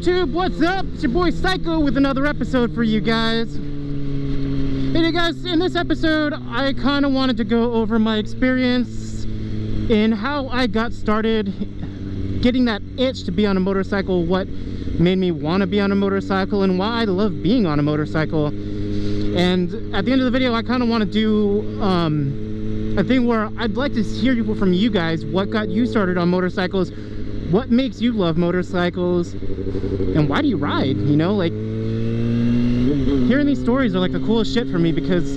YouTube, what's up? It's your boy Psycho with another episode for you guys. Hey guys, in this episode I kind of wanted to go over my experience in how I got started getting that itch to be on a motorcycle, what made me want to be on a motorcycle, and why I love being on a motorcycle. And at the end of the video I kind of want to do a thing where I'd like to hear from you guys what got you started on motorcycles, what makes you love motorcycles, and why do you ride? You know, like, hearing these stories are like the coolest shit for me, because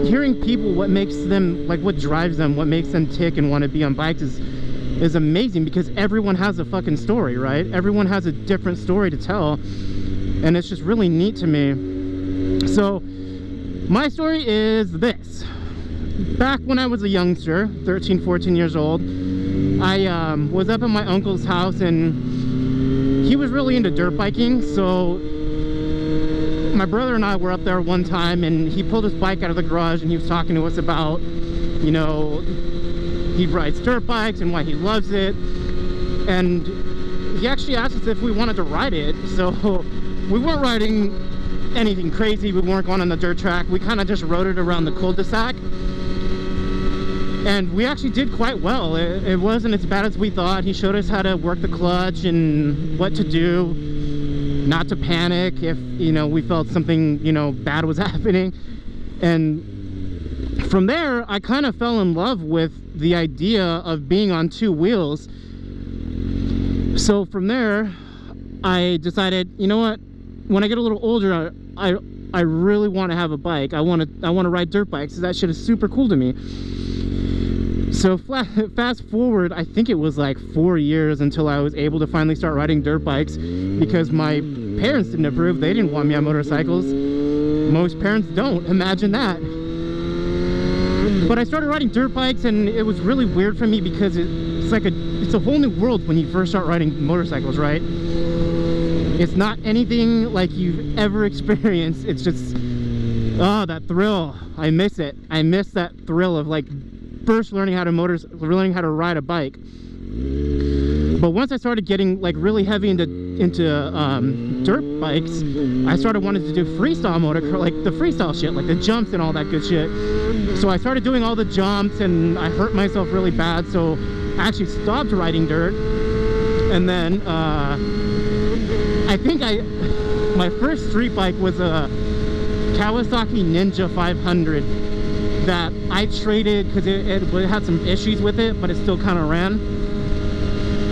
hearing people, what makes them, like, what drives them, what makes them tick and want to be on bikes is amazing, because everyone has a fucking story, right? Everyone has a different story to tell, and it's just really neat to me. So my story is this. Back when I was a youngster, 13, 14 years old, I was up at my uncle's house, and he was really into dirt biking. So my brother and I were up there one time, and he pulled his bike out of the garage, and he was talking to us about, you know, he rides dirt bikes and why he loves it. And he actually asked us if we wanted to ride it. So we weren't riding anything crazy, we weren't going on the dirt track, we kind of just rode it around the cul-de-sac. And we actually did quite well. It wasn't as bad as we thought. He showed us how to work the clutch and what to do, not to panic if, you know, we felt something, you know, bad was happening. And from there, I kind of fell in love with the idea of being on two wheels. So from there, I decided, you know what, when I get a little older, I really want to have a bike. I want to ride dirt bikes. That shit is super cool to me. So fast forward, I think it was like 4 years until I was able to finally start riding dirt bikes, because my parents didn't approve. They didn't want me on motorcycles. Most parents don't, imagine that. But I started riding dirt bikes, and it was really weird for me, because it's a whole new world when you first start riding motorcycles, right? It's not anything like you've ever experienced. It's just, oh, that thrill. I miss it. I miss that thrill of, like, first learning how to ride a bike. But once I started getting, like, really heavy into dirt bikes, I started wanting to do freestyle motocross, like the freestyle shit, like the jumps and all that good shit. So I started doing all the jumps, and I hurt myself really bad, so I actually stopped riding dirt. And then I think my first street bike was a Kawasaki Ninja 500 that I traded because it had some issues with it, but it still kind of ran.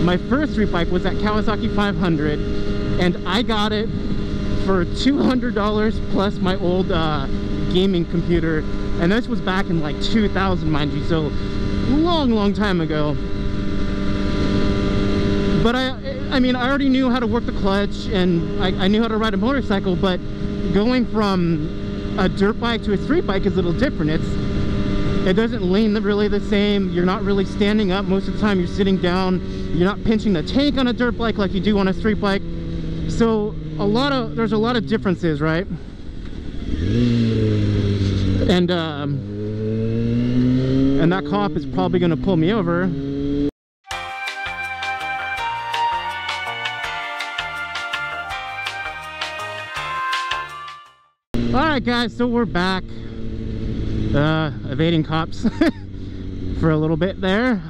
My first street bike was that Kawasaki 500, and I got it for $200 plus my old gaming computer, and this was back in like 2000, mind you, so long time ago. But I mean, I already knew how to work the clutch, and I knew how to ride a motorcycle, but going from a dirt bike to a street bike is a little different. It doesn't lean really the same. You're not really standing up. Most of the time you're sitting down. You're not pinching the tank on a dirt bike like you do on a street bike. So there's a lot of differences, right? And that cop is probably gonna pull me over. Alright guys, so we're back, evading cops for a little bit there.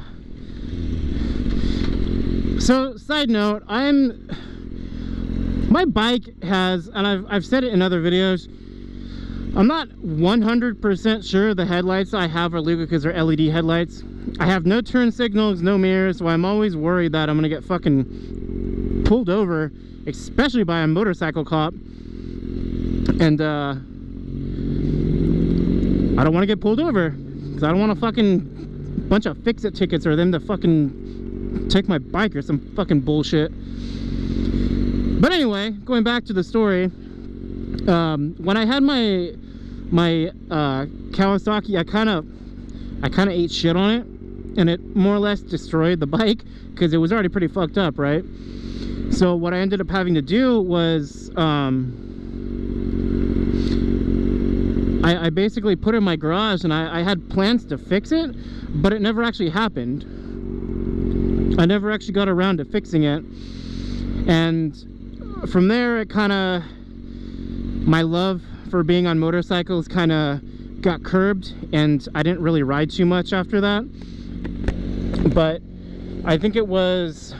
So, side note, my bike has, and I've said it in other videos, I'm not 100% sure the headlights I have are legal because they're LED headlights. I have no turn signals, no mirrors, so I'm always worried that I'm gonna get fucking pulled over, especially by a motorcycle cop. And I don't want to get pulled over, because I don't want a fucking bunch of fix-it tickets, or them to fucking take my bike or some fucking bullshit. But anyway, going back to the story, when I had my Kawasaki, I kind of ate shit on it, and it more or less destroyed the bike, because it was already pretty fucked up, right? So what I ended up having to do was I basically put it in my garage, and I had plans to fix it, but it never actually happened. I never actually got around to fixing it. And from there, it kind of, my love for being on motorcycles kind of got curbed, and I didn't really ride too much after that. But I think it was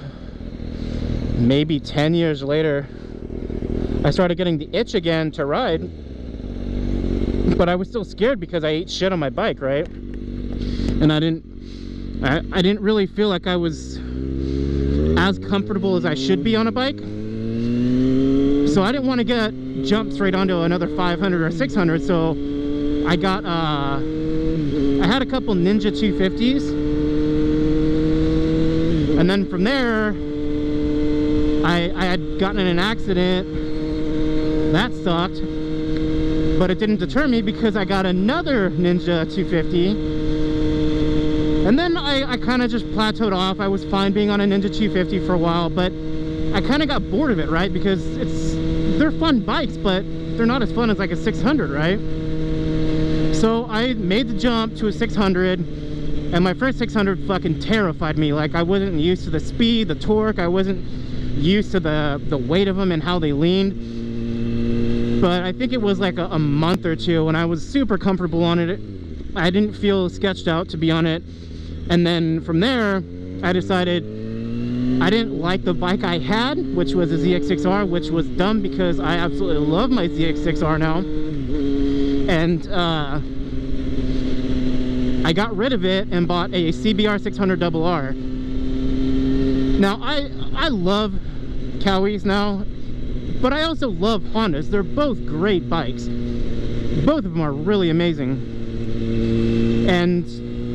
maybe 10 years later, I started getting the itch again to ride, but I was still scared because I ate shit on my bike, right? And I didn't really feel like I was as comfortable as I should be on a bike. So I didn't want to get jumped straight onto another 500 or 600, so I got I had a couple Ninja 250s, and then from there I had gotten in an accident that sucked, but it didn't deter me because I got another Ninja 250, and then I kind of just plateaued off. I was fine being on a Ninja 250 for a while, but I kind of got bored of it, right? Because they're fun bikes, but they're not as fun as like a 600, right? So I made the jump to a 600, and my first 600 fucking terrified me. Like, I wasn't used to the speed, the torque, I wasn't used to the weight of them and how they leaned. But I think it was like a month or two, and I was super comfortable on it. I didn't feel sketched out to be on it. And then from there, I decided I didn't like the bike I had, which was a ZX6R, which was dumb because I absolutely love my ZX6R now. And I got rid of it and bought a CBR 600RR. Now, I love Cowies now, but I also love Hondas. They're both great bikes. Both of them are really amazing. And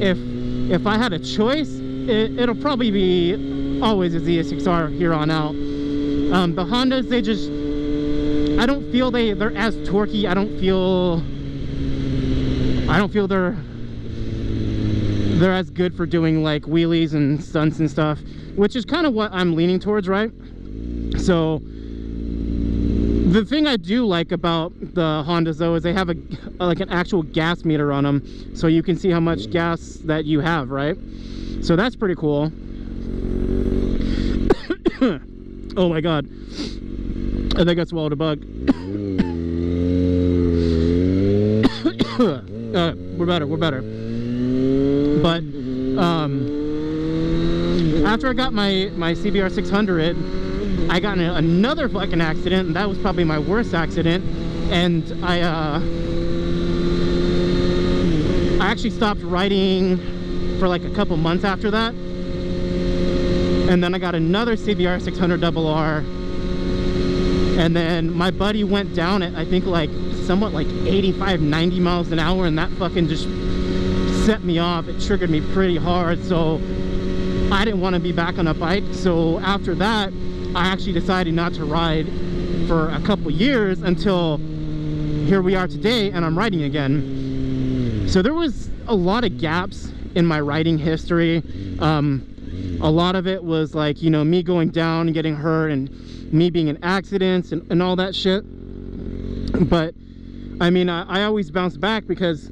if I had a choice, it'll probably be always a ZX6R here on out. The Hondas, they just, I don't feel they're as torquey. I don't feel they're as good for doing like wheelies and stunts and stuff, which is kind of what I'm leaning towards, right? So the thing I do like about the Hondas though is they have like an actual gas meter on them, so you can see how much gas that you have, right? So that's pretty cool. Oh my god, I think I swallowed a bug. We're better. But after I got my CBR 600, I got in another fucking accident, and that was probably my worst accident. And I actually stopped riding for like a couple months after that. And then I got another CBR 600RR, and then my buddy went down at, I think, like somewhat like 85-90 miles an hour, and that fucking just set me off. It triggered me pretty hard, so I didn't want to be back on a bike. So after that, I actually decided not to ride for a couple years until here we are today, and I'm riding again. So there was a lot of gaps in my riding history. A lot of it was like, you know, me going down and getting hurt, and me being in accidents and all that shit. But I mean, I always bounce back because,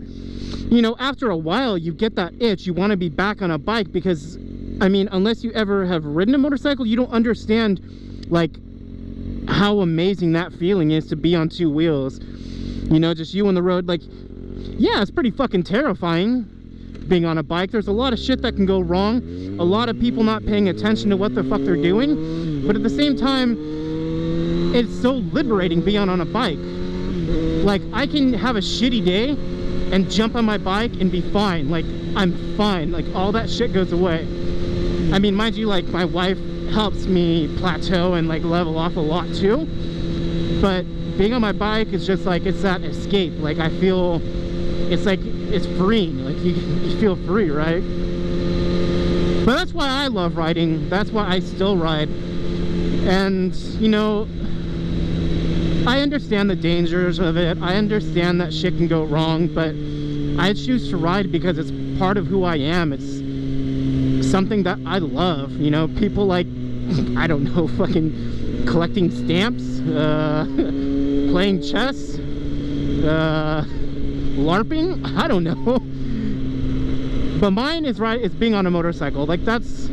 you know, after a while you get that itch. You want to be back on a bike because, I mean, unless you ever have ridden a motorcycle, you don't understand like how amazing that feeling is to be on two wheels. You know, just you on the road. Like, yeah, it's pretty fucking terrifying being on a bike. There's a lot of shit that can go wrong, a lot of people not paying attention to what the fuck they're doing, but at the same time, it's so liberating being on a bike. Like, I can have a shitty day and jump on my bike and be fine. Like, I'm fine. Like, all that shit goes away. I mean, mind you, like, my wife helps me plateau and like level off a lot too, but being on my bike is just like, it's that escape. Like, I feel it's like it's freeing. Like, you feel free, right? But that's why I love riding. That's why I still ride. And, you know, I understand the dangers of it. I understand that shit can go wrong, but I choose to ride because it's part of who I am. It's something that I love. You know, people like, I don't know, fucking collecting stamps, playing chess, LARPing, I don't know. But mine is being on a motorcycle. Like, that's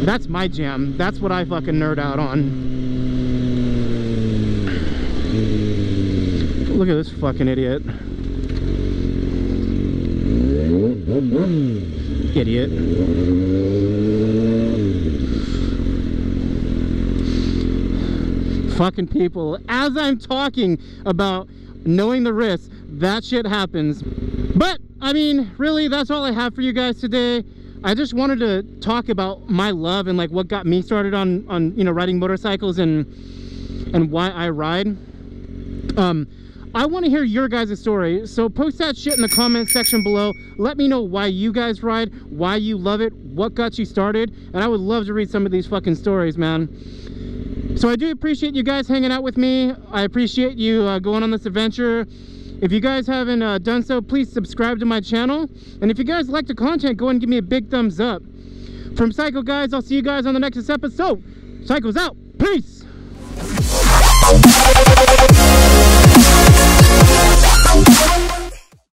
That's my jam. That's what I fucking nerd out on. Look at this fucking idiot. Idiot. Fucking people. As I'm talking about knowing the risks, that shit happens. But, I mean, really, that's all I have for you guys today. I just wanted to talk about my love and like what got me started on you know, riding motorcycles and why I ride. I want to hear your guys' story, so post that shit in the comment section below. Let me know why you guys ride, why you love it, what got you started, and I would love to read some of these fucking stories, man. So I do appreciate you guys hanging out with me. I appreciate you going on this adventure. If you guys haven't done so, please subscribe to my channel. And if you guys like the content, go and give me a big thumbs up. From Psycho, guys, I'll see you guys on the next episode. Psycho's out. Peace!